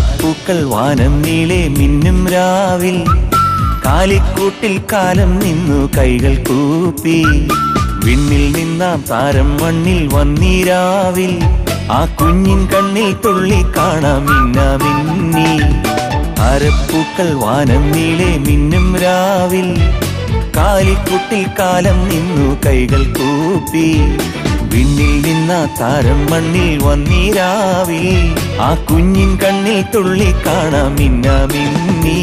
താരപ്പൂക്കൾ വാനം നീളെ മിന്നും രാവിൽ കാലിക്കൂട്ടിൽ കാലം നിന്നു കൈകൾ കൂപ്പി വിണ്ണിൽ നിന്നാം താരം മണ്ണിൽ വന്നീരാവിൽ ആ കുഞ്ഞിൻ കണ്ണിൽ തുള്ളി കാണാം മിന്നാമിന്നി താരപ്പൂക്കൾ വാനം നീളെ മിന്നും രാവിൽ കാലിക്കൂട്ടിൽ കാലം നിന്നു കൈകൾ കൂപ്പി വിണ്ണിൽ നിന്നാ താരം മണ്ണിൽ വന്നീരാവിൽ ആ കുഞ്ഞിൻ കണ്ണിൽ തുള്ളി കാണാം മിന്നാമിന്നി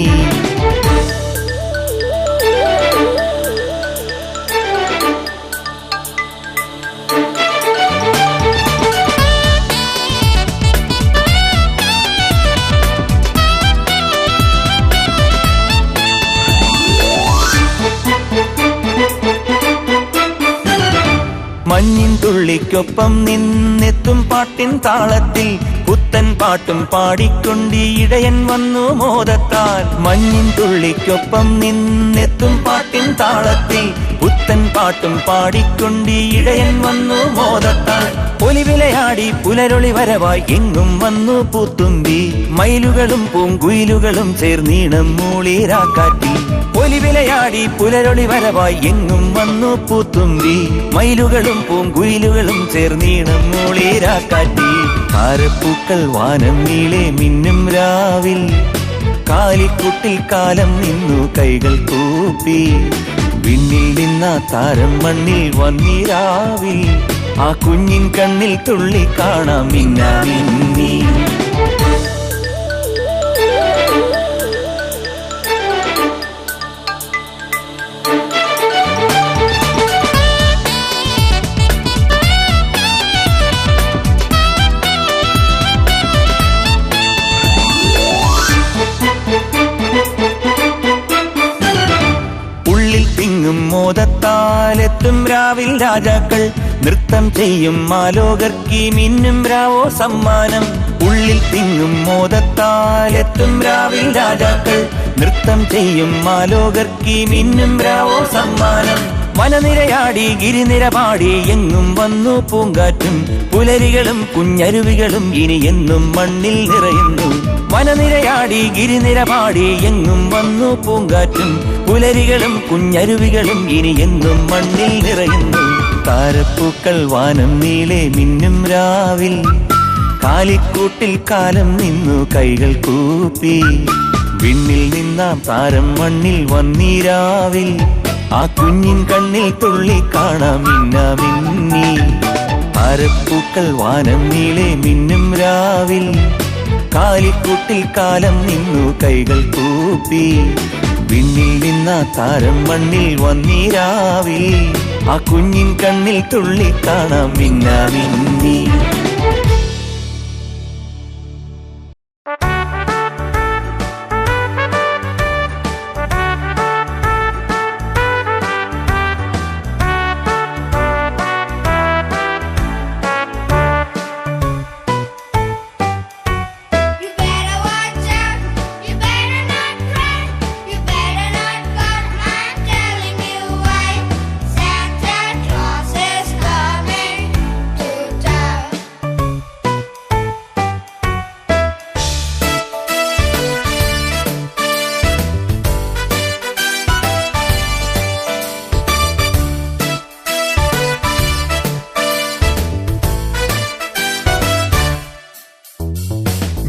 മഞ്ഞിൻ തുള്ളിക്കൊപ്പം നിന്നെത്തും പാട്ടിൻ താളത്തിൽ പുത്തൻ പാട്ടും പാടിക്കൊണ്ട് ഇടയൻ വന്നു മോദത്താൽ മഞ്ഞിൻ തുള്ളിക്കൊപ്പം നിന്നെത്തും പാട്ടിൻ താളത്തിൽ പുത്തൻ പാട്ടും പാടിക്കൊണ്ട് ഇടയൻ വന്നു മോദത്താൽ ഒലിവിലയാടി പുലരൊളി വരവായി എങ്ങും വന്നു പൂത്തുമ്പി മയിലുകളും പൂങ്കുയിലുകളും ചേർന്നീണം മൂളിരാക്കാറ്റി ഒലിവിലയാടി പുലരൊളി വരവായി എങ്ങും വന്നു പൂത്തുമ്പി മയിലുകളും പൂങ്കുയിലുകളും ചേർന്നീണം മൂളിരാക്കാറ്റി താരപ്പൂക്കൾ വാനം നീളെ മിന്നും രാവിൽ കാലിക്കുട്ടിൽ കാലം നിന്നു കൈകൾ കൂപ്പി വിണ്ണിൽ നിന്നാ താരം മണ്ണിൽ വന്നീരാവിൽ ആ കുഞ്ഞിൻ കണ്ണിൽ തുള്ളി കാണാം മിന്നാമിന്നി മോദത്താലെത്തും രാവിൽ രാജാക്കൾ നൃത്തം ചെയ്യും മാലോകർക്കീ മിന്നും രാവോ സമ്മാനം ഉള്ളിൽ തിങ്ങും മോദത്താലെത്തും രാവിൽ രാജാക്കൾ നൃത്തം ചെയ്യും മാലോകർക്കീ മിന്നും രാവോ സമ്മാനം വനനിരയാടി ഗിരിനിര പാടി എങ്ങും വന്നു പൂങ്കാറ്റും പുലരികളും കുഞ്ഞരുവികളും ഇനി എന്നും മണ്ണിൽ നിറയുന്നു വനനിരയാടി ഗിരിനിര പാടി എങ്ങും വന്നു പൂങ്കാറ്റും പുലരികളും കുഞ്ഞരുവികളും ഇനി എന്നും മണ്ണിൽ നിറയുന്നു താരപ്പൂക്കൾ വാനം നീളെ മിന്നും രാവിൽ കാലിക്കൂട്ടിൽ കാലം നിന്നു കൈകൾ കൂപ്പി വിണ്ണിൽ നിന്നാം താരം മണ്ണിൽ വന്നീരാവിൽ ആ കുഞ്ഞിൻ കണ്ണിൽ തുള്ളി കാണാം മിന്നാമിന്നി താരപ്പൂക്കൾ വാനം നീളെ മിന്നും രാവിൽ കാലിക്കൂട്ടിൽ കാലം നിന്നു കൈകൾ കൂപ്പി വിണ്ണിൽ നിന്നാ താരം മണ്ണിൽ വന്നീരാവിൽ ആ കുഞ്ഞിൻ കണ്ണിൽ തുള്ളി കാണാം മിന്നാമിന്നി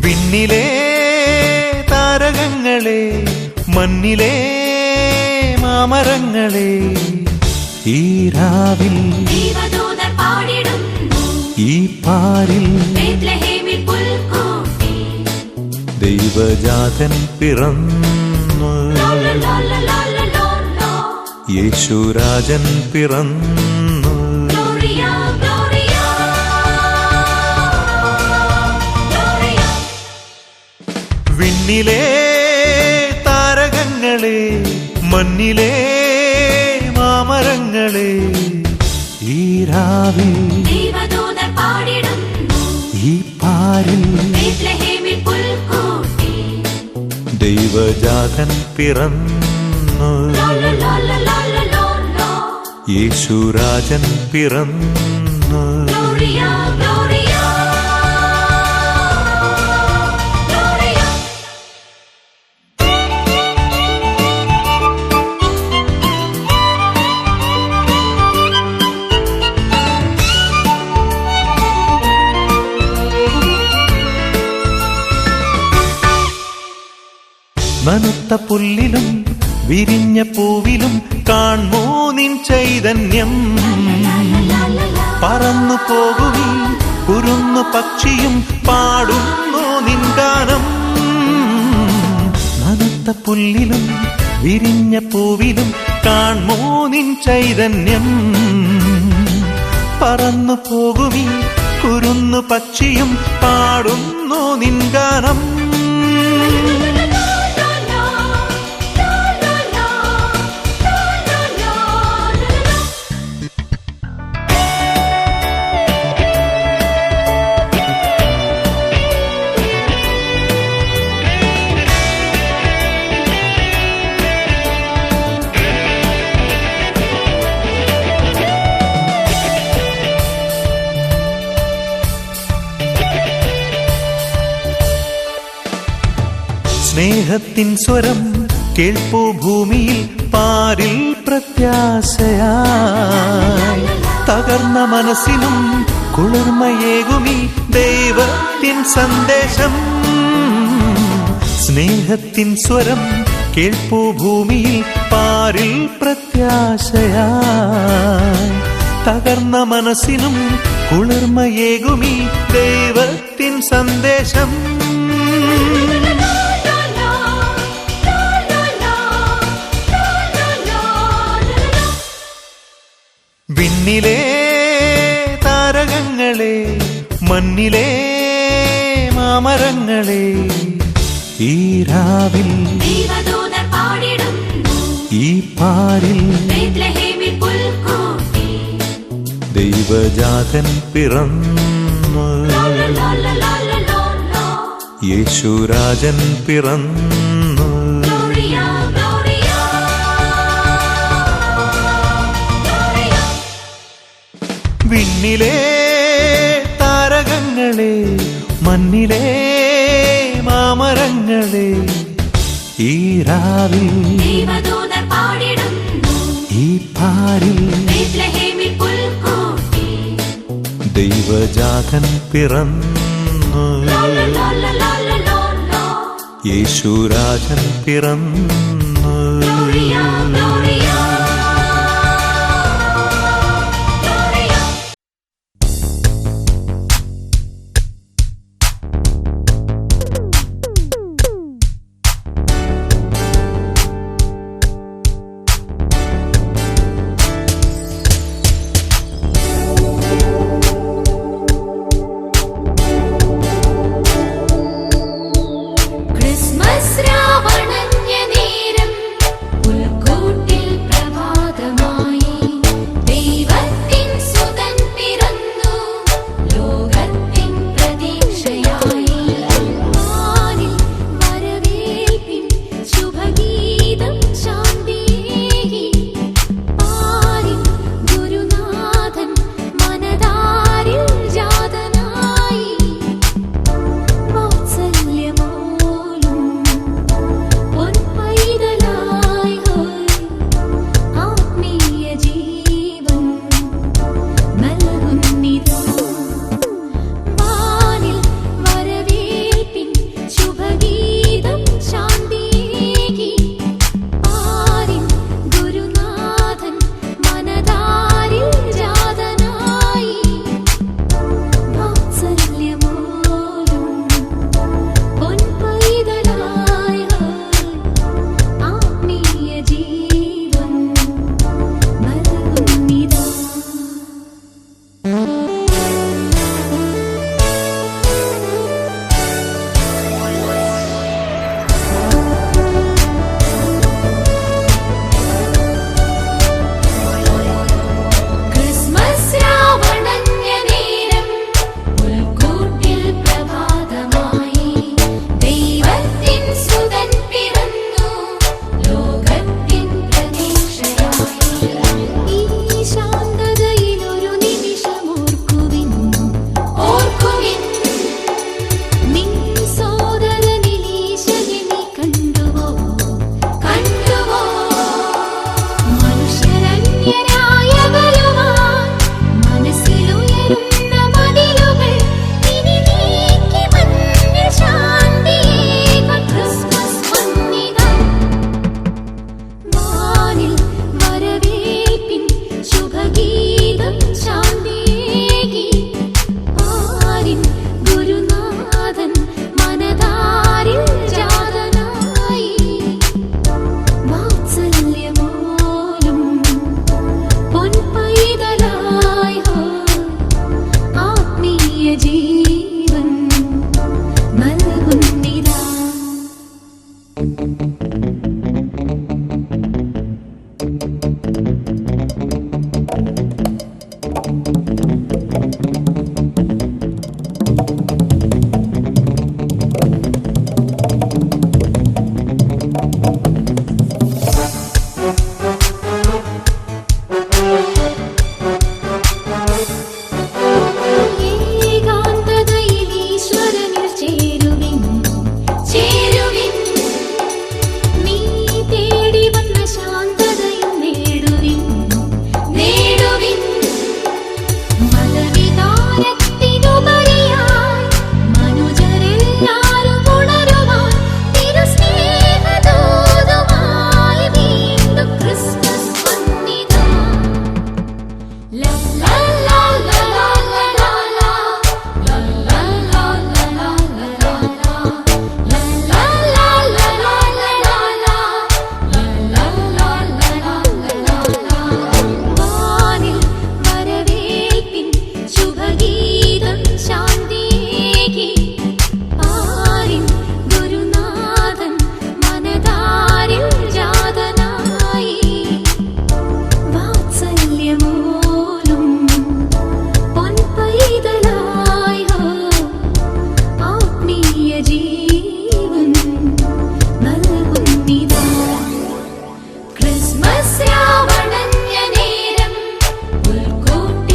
വിണ്ണിലെ താരകങ്ങളെ മണ്ണിലെ മാമരങ്ങളെ ഈ രാവിൽ ഈ പാരിൽ ദൈവജാതൻ പിറന്നു യേശുരാജൻ പിറന്നു വിണ്ണിലെ താരകങ്ങളെ മണ്ണിലെ മാമരങ്ങളെ ഈ രാവിൽ ഈ പാരിൽ ദൈവജാതൻ പിറന്നു യേശുരാജൻ പിറന്നു നനുത്ത പുല്ലിലും വിരിഞ്ഞ പൂവിലും കാൺമോ നിൻ ചൈതന്യം. പറന്നു പോകുമീ കുരുന്നു പക്ഷിയും പാടുന്നു നിൻ ഗാനം. നനുത്ത പുല്ലിലും വിരിഞ്ഞ പൂവിലും കാൺമോ നിൻ ചൈതന്യം. പറന്നു പോകുമീ കുരുന്നു പക്ഷിയും പാടുന്നു നിൻ ഗാനം. സ്നേഹത്തിൻ സ്വരം കേൾപ്പൂ ഭൂമിയിൽ പാരിൽ പ്രത്യാശയായി. തകർന്ന മനസ്സിനും കുളിർമയേകുമീ ദൈവത്തിൻ സന്ദേശം. സ്നേഹത്തിൻ സ്വരം കേൾപ്പൂ ഭൂമിയിൽ പാരിൽ പ്രത്യാശയായി. തകർന്ന മനസ്സിനും കുളിർമയേകുമീ ദൈവത്തിൻ സന്ദേശം. വിണ്ണിലെ താരകങ്ങളെ മണ്ണിലെ മാമരങ്ങളെ ഈ രാവിൽ ഈ പാരിൽ ദൈവജാതൻ പിറന്നു, യേശുരാജൻ പിറന്നു. വിണ്ണിലെ താരകങ്ങളെ മണ്ണിലെ മാമരങ്ങളെ ഈ രാവിൽ ഈ പാരിൽ ദൈവജാതൻ പിറന്നു, യേശുരാജൻ പിറന്നു.